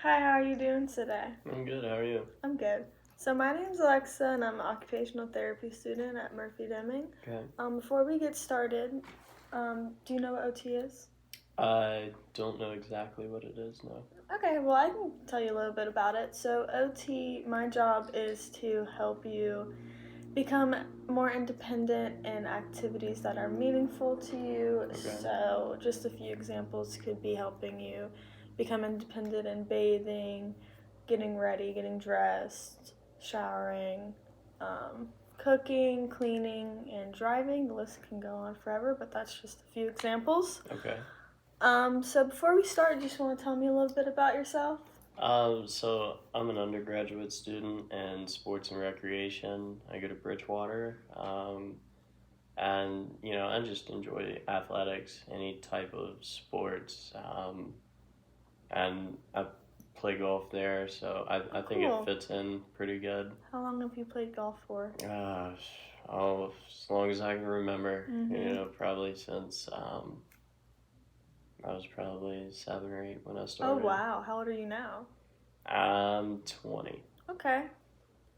Hi, how are you doing today? I'm good. How are you? I'm good. So my name's Alexa, and I'm an occupational therapy student at Murphy Deming. Okay. Before we get started, do you know what OT is? I don't know exactly what it is, no. Okay, well I can tell you a little bit about it. So OT, my job is to help you become more independent in activities that are meaningful to you. Okay. So just a few examples could be helping you become independent in bathing, getting ready, getting dressed, showering, cooking, cleaning, and driving. The list can go on forever, but that's just a few examples. Okay. So before we start, you just want to tell me a little bit about yourself? So I'm an undergraduate student in sports and recreation. I go to Bridgewater. And, I just enjoy athletics, any type of sports. And I play golf there, so I think it Cool. fits in pretty good. How long have you played golf for? Gosh, as long as I can remember, Mhm. probably since I was probably 7 or 8 when I Oh started. wow, how old are you now? I'm 20, Okay,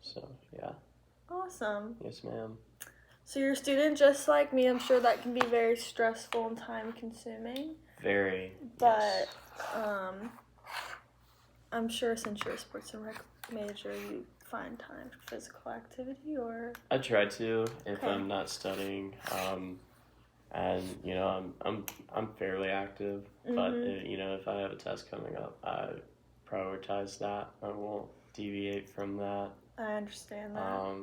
so yeah. awesome. Yes, ma'am. So you're a student just like me. I'm sure that can be very stressful and time consuming. Very. But Yes. I'm sure since you're a sports and rec major, you find time for physical activity or I try to if okay. I'm not studying. And I'm fairly active, but if I have a test coming up, I prioritize that. I won't deviate from that. I understand that.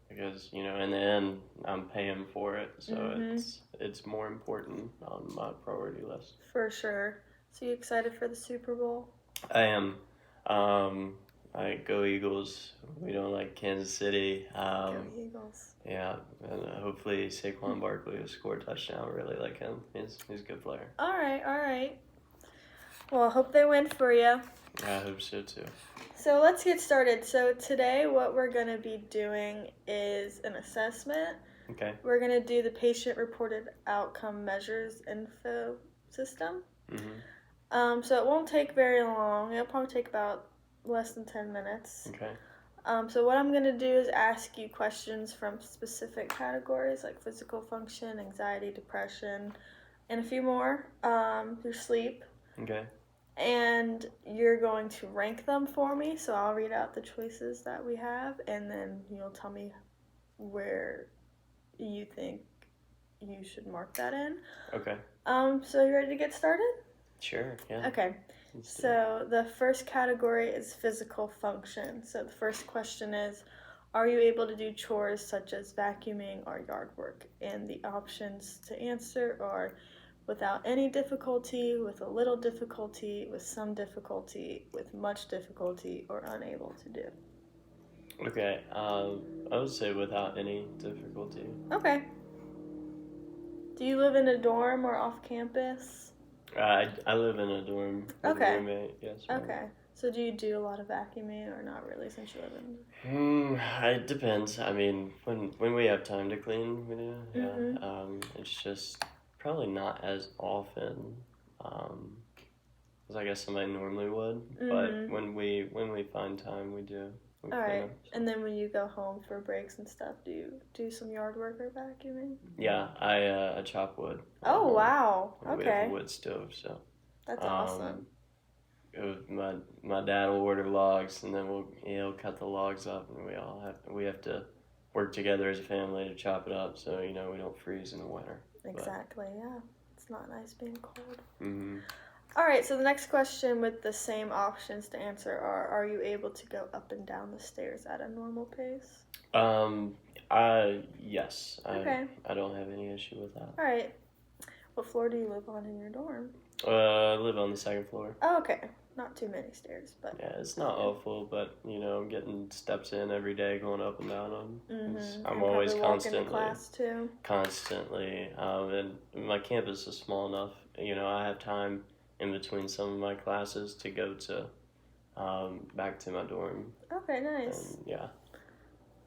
Because in the end, I'm paying for it, so it's more important on my priority list. For sure. So you excited for the Super Bowl? I am. Um, I go Eagles. We don't like Kansas City. Go Eagles. Yeah, and hopefully Saquon Barkley will score a touchdown. I really like him. He's a good player. All right, all right. Well, I hope they win for you. I hope so too. So let's get started. So today what we're going to be doing is an assessment. Okay. We're going to do the patient reported outcome measures info system. So it won't take very long. It'll probably take about less than 10 minutes. Okay. So what I'm going to do is ask you questions from specific categories like physical function, anxiety, depression, and a few more. Your sleep. Okay. And you're going to rank them for me. So I'll read out the choices that we have, and then you'll tell me where you think you should mark that in. Okay. So you ready to get started? Sure. Yeah. Okay. So the first category is physical function. So the first question is, are you able to do chores such as vacuuming or yard work? And the options to answer are without any difficulty, with a little difficulty, with some difficulty, with much difficulty, or unable to do. Okay. I would say without any difficulty. Okay. Do you live in a dorm or off campus? I live in a dorm with a roommate. Yes. Ma'am. Okay. So do you do a lot of vacuuming or not really since you live in? It depends. I mean, when we have time to clean, we do. Yeah. It's just probably not as often as I guess somebody normally would. But when we find time, we do. We All right. up, so. And then when you go home for breaks and stuff, do you do some yard work or vacuuming? Yeah, I chop wood. Oh wow! Okay. We have a wood stove, so. That's awesome. My dad will order logs, and then he'll cut the logs up, and we have to work together as a family to chop it up, so we don't freeze in the winter. Exactly. Yeah, it's not nice being cold. Mm-hmm. All right. So the next question with the same options to answer are you able to go up and down the stairs at a normal pace? Yes. Okay. I don't have any issue with that. All right. What floor do you live on in your dorm? I live on the second floor. Oh, okay. Not too many stairs, but yeah, it's not awful, but I'm getting steps in every day, going up and down them. I'm always constantly to class too. Constantly, and my campus is small enough. I have time in between some of my classes to go to back to my dorm. Okay, nice. And, yeah.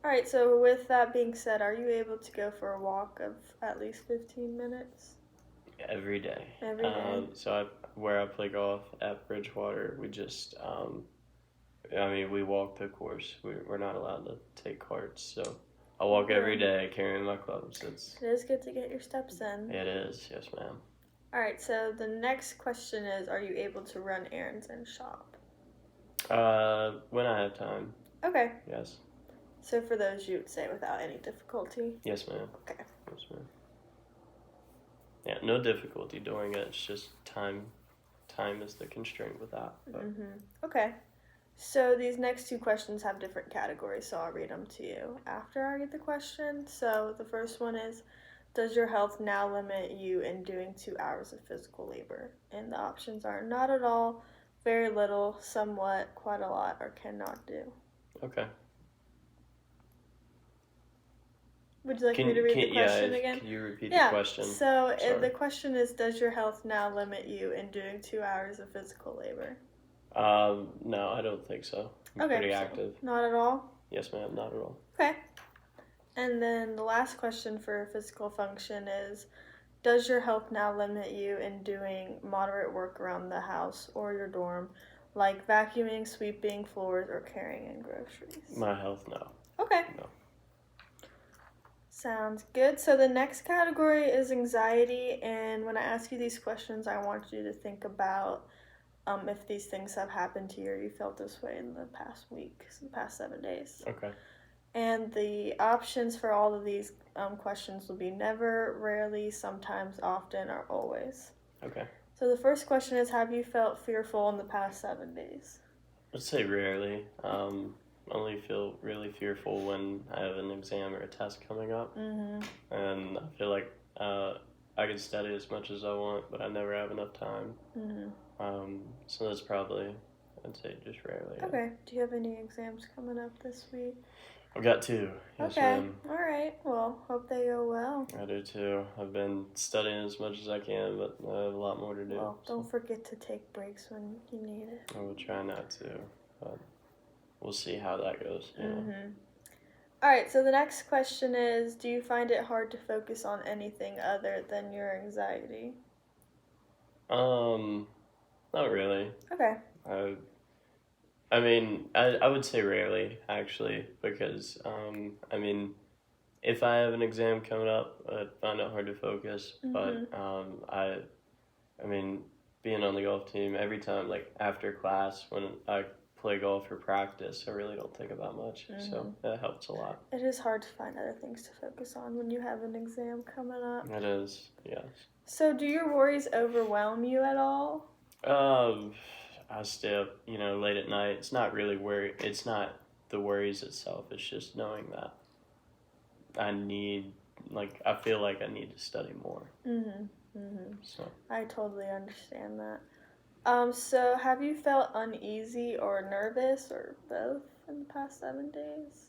All right. So with that being said, are you able to go for a walk of at least 15 minutes? every day. Every day. So where I play golf at Bridgewater, we just, we walk the course. We're not allowed to take carts, so I walk every day carrying my clubs. It is good to get your steps in. It is, yes, ma'am. All right, so the next question is, are you able to run errands and shop? When I have time. Okay. Yes. So for those, you would say without any difficulty? Yes, ma'am. Okay. Yes, ma'am. Yeah, no difficulty doing it. It's just time. Time is the constraint with that. Okay. So these next two questions have different categories, so I'll read them to you after I read the question. So the first one is, does your health now limit you in doing 2 hours of physical labor? And the options are not at all, very little, somewhat, quite a lot, or cannot do. Okay. Would you like me to read the question again? Can you repeat the question? So the question is, does your health now limit you in doing 2 hours of physical labor? No, I don't think so. I'm Okay, pretty so active. Not at all? Yes, ma'am, not at all. Okay. And then the last question for physical function is, does your health now limit you in doing moderate work around the house or your dorm, like vacuuming, sweeping floors, or carrying in groceries? My health, no. Okay. No. Sounds good. So the next category is anxiety, and when I ask you these questions, I want you to think about if these things have happened to you or you felt this way in the past week, the past 7 days. Okay. And the options for all of these questions will be never, rarely, sometimes, often, or always. Okay. So the first question is, have you felt fearful in the past 7 days? I'd say rarely. Only feel really fearful when I have an exam or a test coming up. And I feel like I can study as much as I want, but I never have enough time. So that's probably, I'd say, just rarely. Yeah. Okay. Do you have any exams coming up this week? I've got 2. Yes, okay. ma'am. All right. Well, hope they go well. I do too. I've been studying as much as I can, but I have a lot more to do. Well, don't forget to take breaks when you need it. I will try not to, but we'll see how that goes. You know? All right, so the next question is, do you find it hard to focus on anything other than your anxiety? Not really. Okay. I would say rarely, actually, because, if I have an exam coming up, I find it hard to focus, but, being on the golf team, every time, like, after class, when I play golf for practice, I really don't think about much, so that helps a lot. It is hard to find other things to focus on when you have an exam coming up. It is, yes. So do your worries overwhelm you at all? I stay up, late at night. It's not really it's not the worries itself, it's just knowing that I feel like I need to study more. So. I totally understand that. So have you felt uneasy or nervous or both in the past 7 days?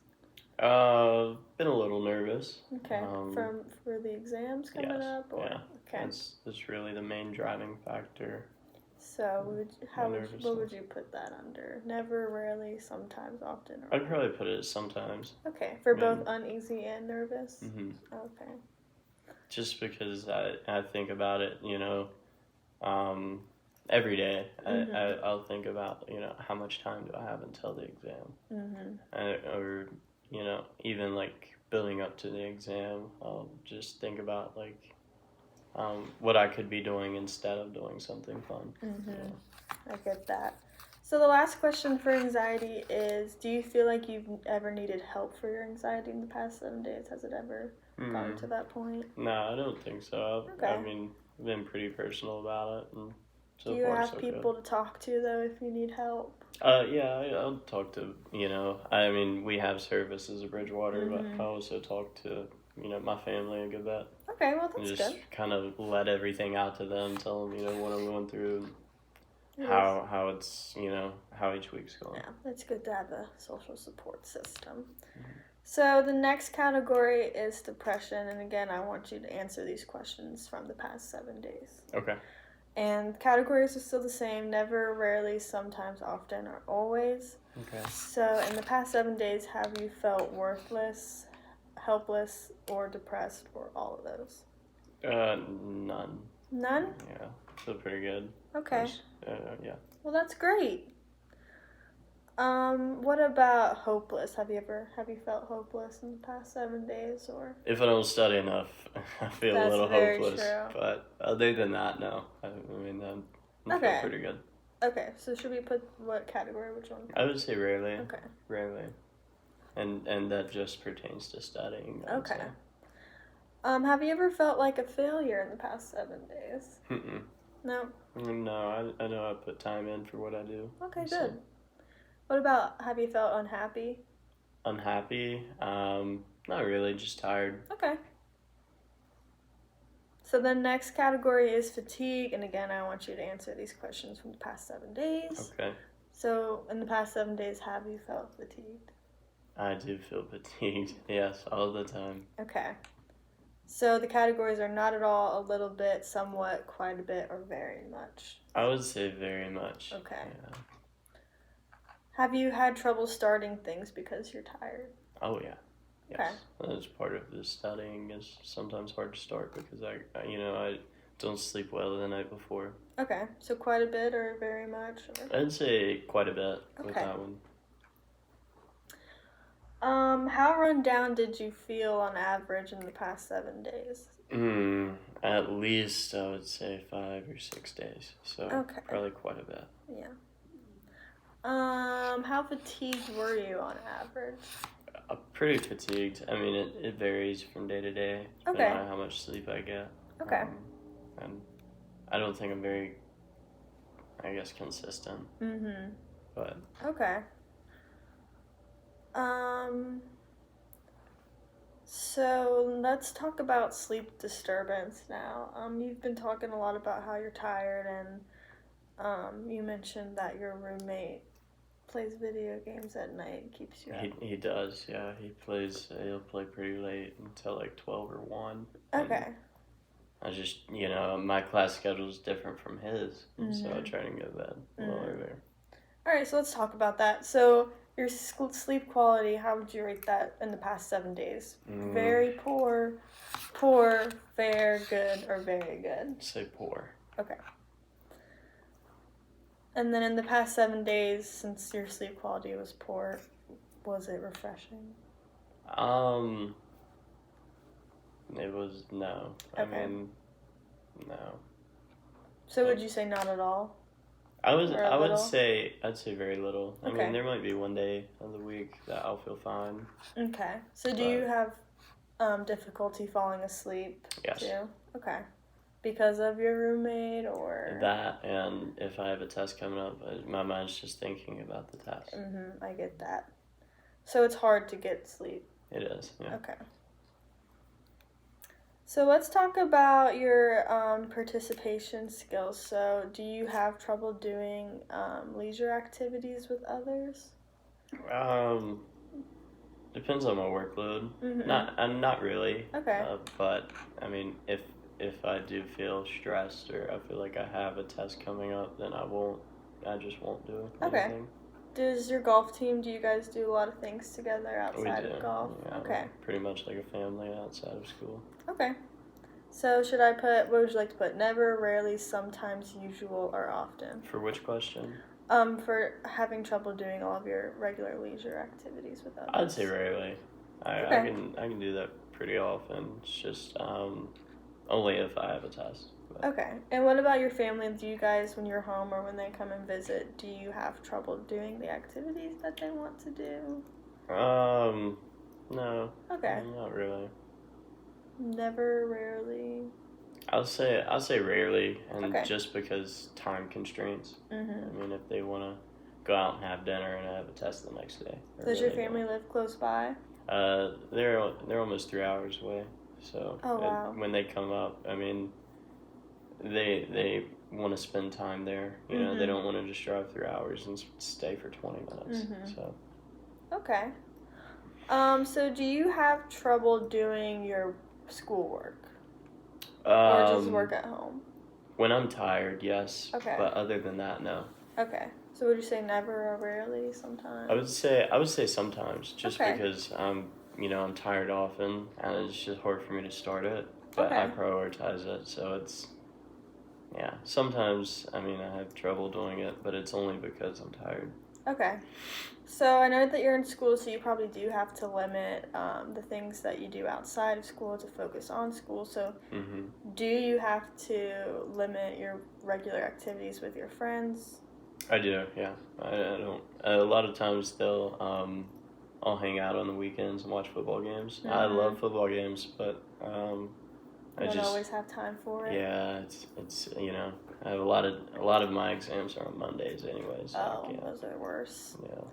Been a little nervous. Okay, for the exams coming up? Or? Yeah, okay. That's really the main driving factor. So what would you put that under? Never, rarely, sometimes, often? Or I'd probably put it as sometimes. Okay, for both uneasy and nervous? Okay. Just because I think about it, every day. I'll think about, how much time do I have until the exam? Or, even like building up to the exam, I'll just think about what I could be doing instead of doing something fun. I get that. So the last question for anxiety is, do you feel like you've ever needed help for your anxiety in the past 7 days? Has it ever gotten to that point? No, I don't think so. Okay. I've been pretty personal about it. And so do you far, have so people good. to talk to, though, if you need help? Yeah, I'll talk to, we have services at Bridgewater, but I also talk to, my family a good bit. Okay, well, that's and just good. kind of let everything out to them, tell them, what I'm going through, and how it's, how each week's going. Yeah, it's good to have a social support system. So the next category is depression, and again, I want you to answer these questions from the past 7 days. Okay. And categories are still the same: never, rarely, sometimes, often, or always. Okay. So in the past 7 days, have you felt worthless, helpless, or depressed, or all of those? None. None? Yeah, feel pretty good. Okay. Yeah. Well, that's great. What about hopeless? Have you felt hopeless in the past 7 days or? If I don't study enough, I feel a That's little very hopeless. true. But other than that, no. I mean, I feel Okay. pretty good. Okay, so should we put what category? Which one? I would say rarely. Okay. Rarely. And that just pertains to studying. I would Okay. say. Have you ever felt like a failure in the past 7 days? Mm-mm. No. No, I know I put time in for what I do. Okay, So. good. What about, have you felt unhappy? Unhappy? Not really, just tired. Okay. So the next category is fatigue, and again, I want you to answer these questions from the past 7 days. Okay. So in the past 7 days, have you felt fatigued? I do feel fatigued. Yes, all the time. Okay. So the categories are not at all, a little bit, somewhat, quite a bit, or very much. I would say very much. Okay. Yeah. Have you had trouble starting things because you're tired? Oh yeah. Yes. Okay. That's part of the studying is sometimes hard to start because I don't sleep well the night before. Okay, so quite a bit or very much? Or? I'd say quite a bit with Okay. that one. How run down did you feel on average in the past 7 days? At least I would say 5 or 6 days. So Okay. probably quite a bit. Yeah. How fatigued were you on average? I'm pretty fatigued. I mean, it varies from day to day. Okay. Depending on how much sleep I get. Okay. And I don't think I'm very, I guess, consistent. Mm-hmm. But Okay. So let's talk about sleep disturbance now. You've been talking a lot about how you're tired, and you mentioned that your roommate plays video games at night and keeps you up. he does, yeah. He'll play pretty late until like 12 or 1. Okay. I just, my class schedule is different from his, and so I try to go to bed a little earlier. All right, so let's talk about that. So your sleep quality, how would you rate that in the past 7 days? Very poor, fair, good, or very good? Say poor. Okay. And then in the past 7 days, since your sleep quality was poor, was it refreshing? It was no. Okay. I mean, no. So would you say not at all? I would little? say I'd say very little. I Okay. mean, there might be one day of the week that I'll feel fine. Okay. So do you have difficulty falling asleep Yes. too? Okay. Because of your roommate or? That, and if I have a test coming up, my mind's just thinking about the test. Mm-hmm, I get that. So it's hard to get sleep. It is, yeah. Okay. So let's talk about your participation skills. So do you have trouble doing leisure activities with others? Depends on my workload. Mm-hmm. Not really. Okay. But I mean, if I do feel stressed or I feel like I have a test coming up, then I just won't do anything. Okay. Does your golf team, do you guys do a lot of things together outside We do. of golf? Yeah, Okay. we're pretty much like a family outside of school. Okay. So should I put, what would you like to put? Never, rarely, sometimes, usual, or often? For which question? For having trouble doing all of your regular leisure activities with others. I'd say rarely. Okay. I can do that pretty often. It's just only if I have a test. But. Okay. And what about your family? Do you guys, when you're home or when they come and visit, do you have trouble doing the activities that they want to do? No. Okay. Not really. Never, rarely. I'll say rarely, and Okay. just because time constraints. Mm-hmm. I mean, if they want to go out and have dinner and I have a test the next day. Does your family live close by? They're almost 3 hours away. So Oh, wow. when they come up, I mean, they want to spend time there. You know, they don't want to just drive 3 hours and stay for 20 minutes. Mhm. So. Okay. So do you have trouble doing your schoolwork? Or just work at home? When I'm tired, yes. Okay. But other than that, no. Okay. So would you say never or rarely, sometimes? I would say sometimes, just Okay. because I'm tired often, and it's just hard for me to start it. But I Okay. prioritize it, so it's Yeah, sometimes, I mean, I have trouble doing it, but it's only because I'm tired. Okay. So I know that you're in school, so you probably do have to limit the things that you do outside of school to focus on school. So Mm-hmm. do you have to limit your regular activities with your friends? I do, yeah. I don't. A lot of times I'll hang out on the weekends and watch football games. I love football games, but I Don't just always have time for it. yeah, it's I have a lot of my exams are on Mondays anyway, so I can't. Those are worse. Yeah.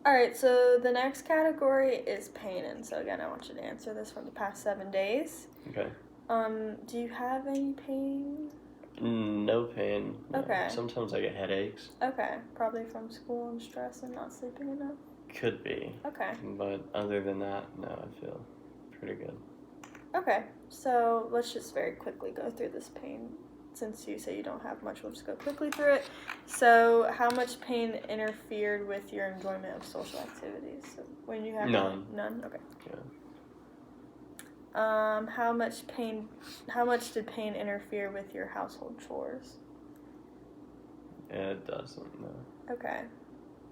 All right, so the next category is pain, and so again, I want you to answer this from the past 7 days. Okay. Do you have any pain? No pain. No. Okay. Sometimes I get headaches. Okay, probably from school and stress and not sleeping enough. Could be. Okay. But other than that, no, I feel pretty good. Okay, so let's just very quickly go through this pain. Since you say you don't have much, we'll just go quickly through it. So, how much pain interfered with your enjoyment of social activities? So when you have None. None. Okay. Yeah. How much did pain interfere with your household chores? It doesn't. No. Okay.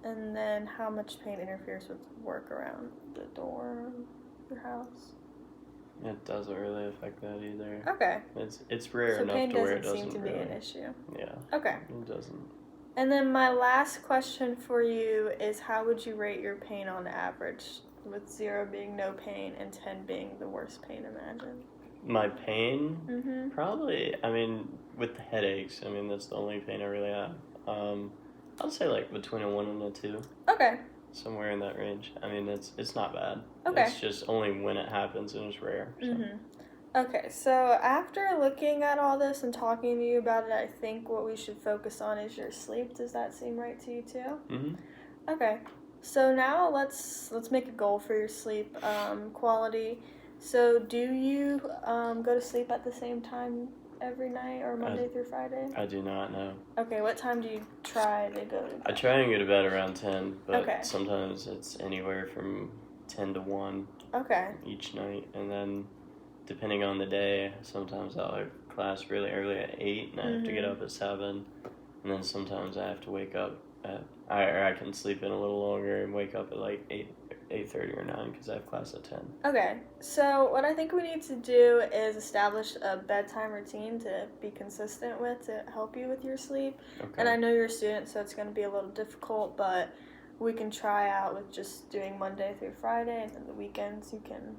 And then how much pain interferes with work around the dorm, your house? It doesn't really affect that either. Okay. It's rare So enough pain to where it doesn't doesn't seem to be really. an issue. Yeah. Okay. It doesn't. And then my last question for you is, how would you rate your pain on average, with 0 being no pain and 10 being the worst pain imagined? My pain? Mm-hmm. Probably, I mean, with the headaches, I mean, that's the only pain I really have. I'll say like between a 1 and a 2. Okay. Somewhere in that range. I mean, it's not bad. Okay. It's just only when it happens and it's rare. So. Mm-hmm. Okay, so after looking at all this and talking to you about it, I think what we should focus on is your sleep. Does that seem right to you too? Mm-hmm. Okay, so now let's make a goal for your sleep quality. So do you go to sleep at the same time every night or Monday through Friday? I do not know. Okay, what time do you try to go to bed? I try and go to bed around 10, but Okay. sometimes it's anywhere from 10 to 1 Okay. each night. And then depending on the day, sometimes I'll have class really early at 8 and I have to get up at 7. And then sometimes I have to wake up or I can sleep in a little longer and wake up at like 8:30 or 9 because I have class at 10. Okay, so what I think we need to do is establish a bedtime routine to be consistent with to help you with your sleep. Okay. And I know you're a student, so it's going to be a little difficult, but we can try out with just doing Monday through Friday, and then the weekends you can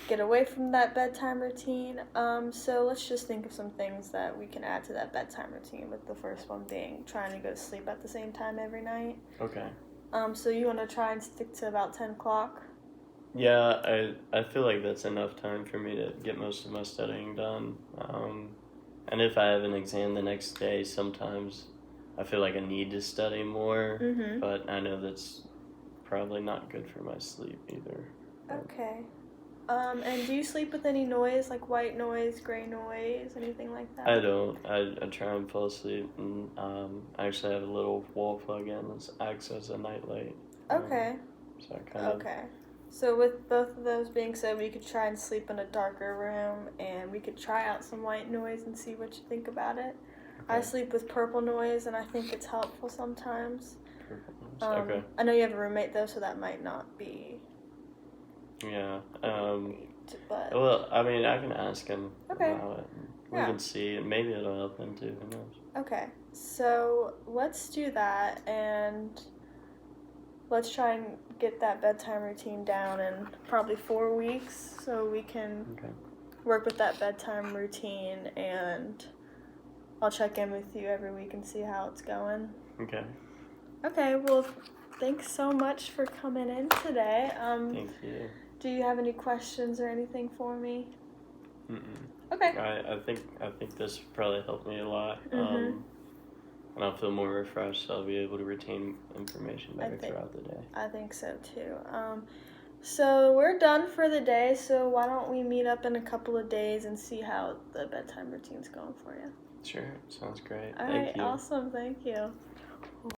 get away from that bedtime routine. So let's just think of some things that we can add to that bedtime routine, with the first one being trying to go to sleep at the same time every night. Okay. So you want to try and stick to about 10 o'clock? Yeah, I feel like that's enough time for me to get most of my studying done. And if I have an exam the next day, sometimes I feel like I need to study more, but I know that's probably not good for my sleep either. Okay. And do you sleep with any noise, like white noise, gray noise, anything like that? I don't. I try and fall asleep, and I actually have a little wall plug in that acts as a nightlight. Okay. So I kind of... Okay. So with both of those being said, we could try and sleep in a darker room, and we could try out some white noise and see what you think about it. Okay. I sleep with purple noise, and I think it's helpful sometimes. Purple noise. Okay. I know you have a roommate, though, so that might not be... Yeah. But... Well, I mean, I can ask him Okay. about it. We can see, and maybe it'll help him too. Who knows? Okay. So let's do that, and let's try and get that bedtime routine down in probably 4 weeks, so we can work with that bedtime routine, and I'll check in with you every week and see how it's going. Okay. Okay, well, thanks so much for coming in today. Thank you. Do you have any questions or anything for me? Mm-mm. Okay. I think this probably helped me a lot. And I'll feel more refreshed, so I'll be able to retain information better throughout the day. I think so too. So we're done for the day, so why don't we meet up in a couple of days and see how the bedtime routine's going for you? Sure, sounds great. All Thank right, you. awesome, thank you.